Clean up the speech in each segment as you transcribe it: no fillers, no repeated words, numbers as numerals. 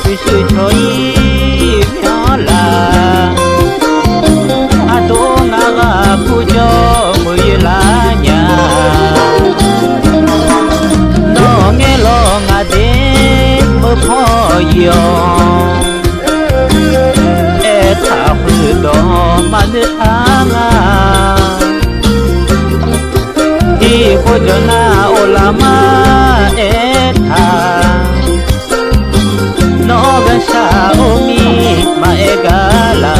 cứ sự thôi nhỏ là tô ngã gà phu cho mười lá nhà nó nghe lo ngã đến mơ phò giòn e thả hư đó mà nước tháng thì cô cho na ô la ma e thả nó gần xa ô mi mà e gà la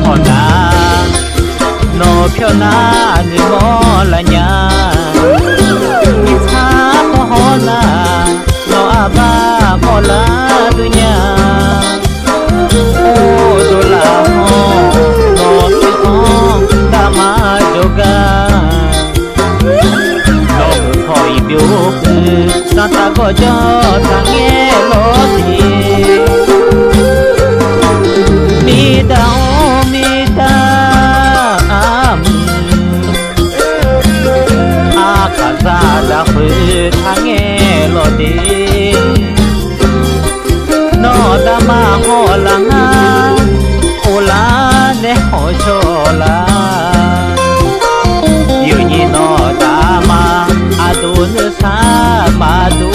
ho na nó phiêu na như mò là nhà mi tha ho na nó à ba mò la tu nhà ô tu la ho nó mi ho ta ma joga nó thôi biểu ta ta có cho ta nghe lo gì mi đau mi ta khả ra đã khứ ta nghe lo đi nó đã mà họ là ngã ô lá để họ cho là yêu như nó đã mà tu nữa xa mà tu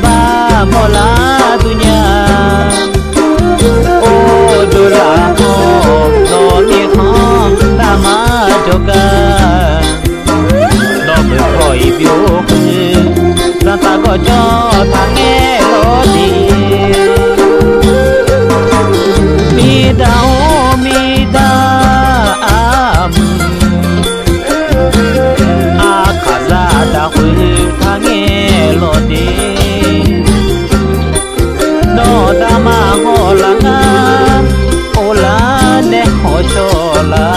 ba mò la tu nhà ô đô la ho nó mi ho ta ma cho ca nó mới khỏi biểu ra ta có cho ta nghe lo đi mi da khả ra đã huy ta nghe lo đi nó đã mà họ là ngã ô lá để họ cho là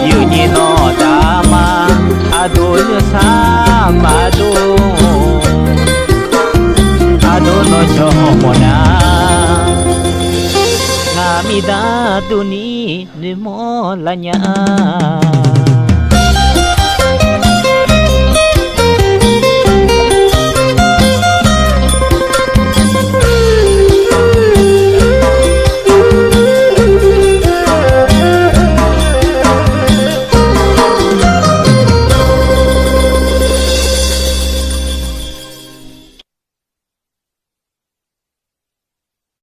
như như nó đã mà đôi xa mà đôi nó cho họ na ngã mi đã tu ni ni mô là nhà